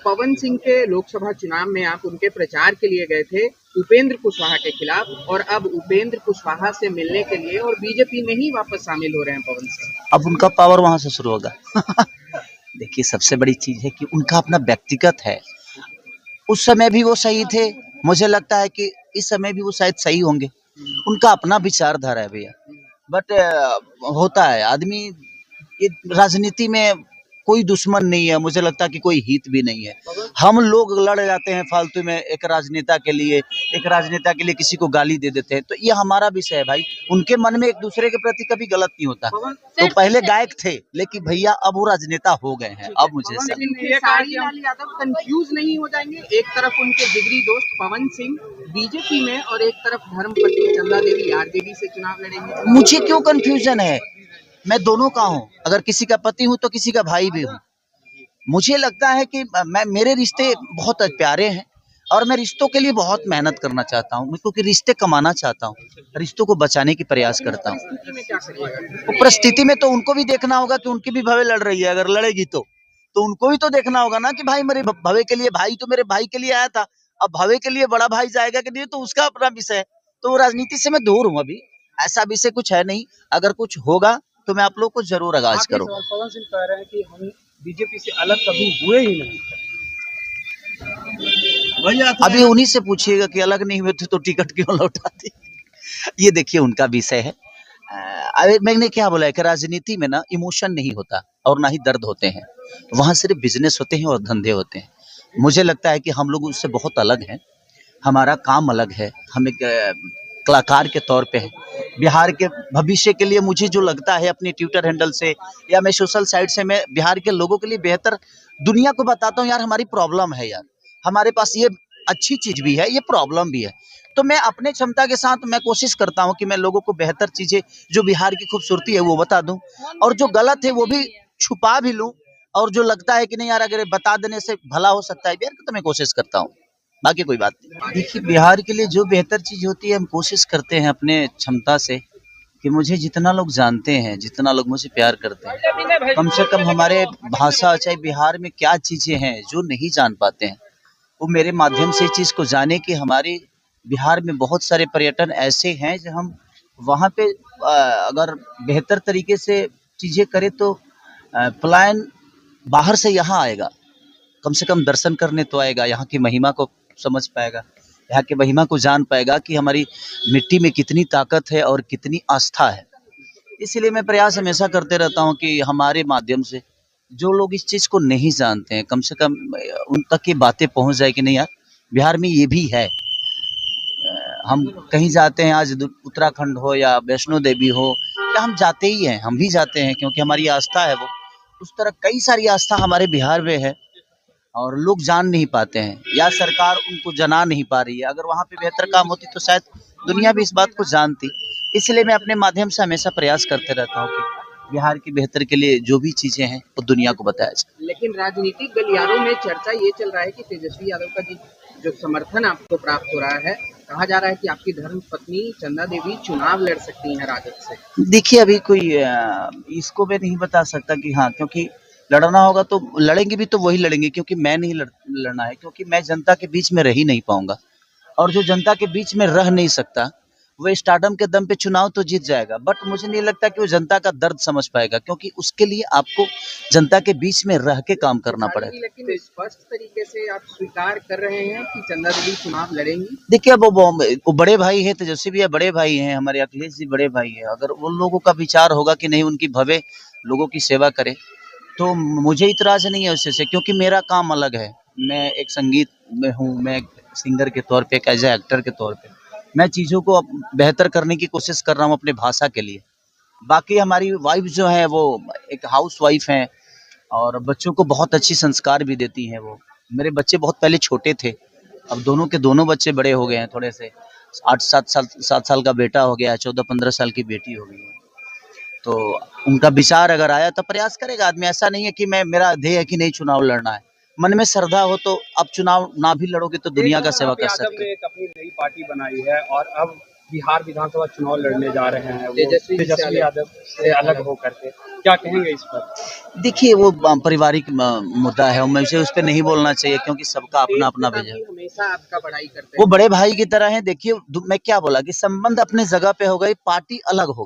पवन सिंह के लोकसभा चुनाव में आप उनके प्रचार के लिए गए थे उपेंद्र कुशवाहा के खिलाफ, और अब उपेंद्र कुशवाहा से मिलने के लिए और बीजेपी में ही वापस शामिल हो रहे हैं पवन सिंह। अब उनका पावर वहां से शुरू होगा। देखिए, सबसे बड़ी चीज है कि उनका अपना व्यक्तिगत है। उस समय भी वो सही थे, मुझे लगता है कि इस समय भी वो शायद सही होंगे। उनका अपना विचारधारा है भैया। बट होता है आदमी, ये राजनीति में कोई दुश्मन नहीं है, मुझे लगता है कि कोई हित भी नहीं है। हम लोग लड़ जाते हैं फालतू में एक राजनेता के लिए किसी को गाली दे देते हैं, तो ये हमारा विषय है भाई। उनके मन में एक दूसरे के प्रति कभी गलत नहीं होता। तो पहले गायक थे, लेकिन भैया अब वो राजनेता हो गए हैं। अब मुझे लाल यादव कंफ्यूज नहीं हो जाएंगे? एक तरफ उनके जिगरी दोस्त पवन सिंह बीजेपी में और एक तरफ धर्मपत्नी चंदा देवी आरजेडी से चुनाव लड़ेंगे। मुझे क्यों कंफ्यूजन है? मैं दोनों का हूँ, अगर किसी का पति हूँ तो किसी का भाई भी हूँ। मुझे लगता है कि मेरे रिश्ते बहुत प्यारे हैं और मैं रिश्तों के लिए बहुत मेहनत करना चाहता हूँ, क्योंकि रिश्ते कमाना चाहता हूँ, रिश्तों को बचाने की प्रयास करता हूँ। तो परिस्थिति में तो उनको भी देखना होगा कि उनकी भी भवे लड़ रही है। अगर लड़ेगी तो उनको भी तो देखना होगा ना कि भाई मेरे भवे के लिए, भाई तो मेरे भाई के लिए आया था, अब भवे के लिए बड़ा भाई जाएगा कि नहीं, तो उसका अपना विषय है। तो राजनीति से मैं दूर हूँ अभी, ऐसा विषय कुछ है नहीं। अगर कुछ होगा तो मैं आप लोग को जरूर आगाज करूंगा। पवन सिंह कह रहे हैं कि हम बीजेपी से अलग कभी हुए ही नहीं। अभी उन्हीं से पूछिएगा कि अलग नहीं हुए थे तो टिकट क्यों लौटाती। ये देखिए उनका विषय है। अरे मैंने क्या बोला है कि राजनीति में ना इमोशन नहीं होता और ना ही दर्द होते हैं, वहां सिर्फ बिजनेस होते हैं और धंधे होते हैं। मुझे लगता है कि हम लोग उससे बहुत अलग हैं, हमारा काम अलग है। हम एक कलाकार के तौर पे है। बिहार के भविष्य के लिए मुझे जो लगता है अपनी ट्विटर हैंडल से या मैं सोशल साइट से, मैं बिहार के लोगों के लिए बेहतर दुनिया को बताता हूँ। यार हमारी प्रॉब्लम है, यार हमारे पास ये अच्छी चीज भी है, ये प्रॉब्लम भी है। तो मैं अपने क्षमता के साथ मैं कोशिश करता हूँ कि मैं लोगों को बेहतर चीजें, जो बिहार की खूबसूरती है वो बता दूं, और जो गलत है वो भी छुपा भी लूं, और जो लगता है कि नहीं यार अगर बता देने से भला हो सकता है बिहार का, तो मैं कोशिश करता हूँ। बाकी कोई बात नहीं। देखिए, बिहार के लिए जो बेहतर चीज होती है हम कोशिश करते हैं अपने क्षमता से, कि मुझे जितना लोग जानते हैं, जितना लोग मुझे प्यार करते हैं, कम से कम हमारे भाषा, चाहे बिहार में क्या चीजें हैं जो नहीं जान पाते हैं, वो मेरे माध्यम से इस चीज को जाने कि हमारे बिहार में बहुत सारे पर्यटन ऐसे हैं जो हम वहाँ पे अगर बेहतर तरीके से चीजें करें तो पलायन बाहर से यहाँ आएगा, कम से कम दर्शन करने तो आएगा, यहाँ की महिमा को समझ पाएगा, यहाँ की महिमा को जान पाएगा कि हमारी मिट्टी में कितनी ताकत है और कितनी आस्था है। इसलिए मैं प्रयास हमेशा करते रहता हूँ कि हमारे माध्यम से जो लोग इस चीज़ को नहीं जानते हैं, कम से कम उन तक ये बातें पहुँच जाए कि नहीं यार बिहार में ये भी है। हम कहीं जाते हैं, आज उत्तराखंड हो या वैष्णो देवी हो, या हम जाते ही हैं, हम भी जाते हैं क्योंकि हमारी आस्था है वो। उस तरह कई सारी आस्था हमारे बिहार में है और लोग जान नहीं पाते हैं या सरकार उनको जना नहीं पा रही है। अगर वहाँ पे बेहतर काम होती तो शायद दुनिया भी इस बात को जानती। इसलिए मैं अपने माध्यम से हमेशा प्रयास करते रहता हूँ कि बिहार की बेहतर के लिए जो भी चीजें हैं वो दुनिया को बताया जाए। लेकिन राजनीतिक गलियारों में चर्चा ये चल रहा है कि तेजस्वी यादव का जो समर्थन आपको प्राप्त हो रहा है, कहा जा रहा है कि आपकी धर्मपत्नी चंदा देवी चुनाव लड़ सकती हैं राजद से। देखिए, अभी कोई इसको मैं नहीं बता सकता कि हाँ, क्योंकि लड़ना होगा तो लड़ेंगे भी, तो वही लड़ेंगे, क्योंकि मैं नहीं लड़ना है, क्योंकि मैं जनता के बीच में रह ही नहीं पाऊंगा। और जो जनता के बीच में रह नहीं सकता वो स्टारडम के दम पे चुनाव तो जीत जाएगा, बट मुझे नहीं लगता कि वो जनता का दर्द समझ पाएगा, क्योंकि उसके लिए आपको जनता के बीच में रह के काम करना पड़ेगा। लेकिन स्पष्ट तरीके से आप स्वीकार कर रहे हैं कि चंदा देवी चुनाव लड़ेंगी। देखिए, अब वो बड़े भाई है, तेजस्वी भी बड़े भाई हैं, हमारे अखिलेश जी बड़े भाई है। अगर उन लोगों का विचार होगा कि नहीं उनकी भवे लोगों की सेवा करे, तो मुझे इतराज नहीं है उससे से, क्योंकि मेरा काम अलग है। मैं एक संगीत में हूँ, मैं एक सिंगर के तौर पे, एक एज ए एक्टर के तौर पे मैं चीज़ों को बेहतर करने की कोशिश कर रहा हूँ अपने भाषा के लिए। बाकी हमारी वाइफ जो है वो एक हाउस वाइफ हैं और बच्चों को बहुत अच्छी संस्कार भी देती हैं वो। मेरे बच्चे बहुत पहले छोटे थे, अब दोनों के दोनों बच्चे बड़े हो गए हैं थोड़े से। 7 साल का बेटा हो गया, 14-15 साल की बेटी हो गई है। तो उनका विचार अगर आया तो प्रयास करेगा आदमी। ऐसा नहीं है कि मेरा ध्येय है कि नहीं चुनाव लड़ना है। मन में श्रद्धा हो तो अब चुनाव ना भी लड़ोगे तो दुनिया का सेवा कर सकते हैं। एक अपनी नई पार्टी बनाई है और अब बिहार विधानसभा चुनाव लड़ने जा रहे हैं, वो तेजस्वी तेजस्वी यादव से अलग होकर के, क्या कहेंगे इस पर? देखिए वो पारिवारिक मुद्दा है, मुझे उस पर नहीं बोलना चाहिए क्योंकि सबका अपना अपना उपेंद्र विजन। काफी हमेशा आपका बड़ाई करते वो हैं। बड़े भाई की तरह है। देखिए मैं क्या बोला कि संबंध अपने जगह पे हो गई, पार्टी अलग हो गई।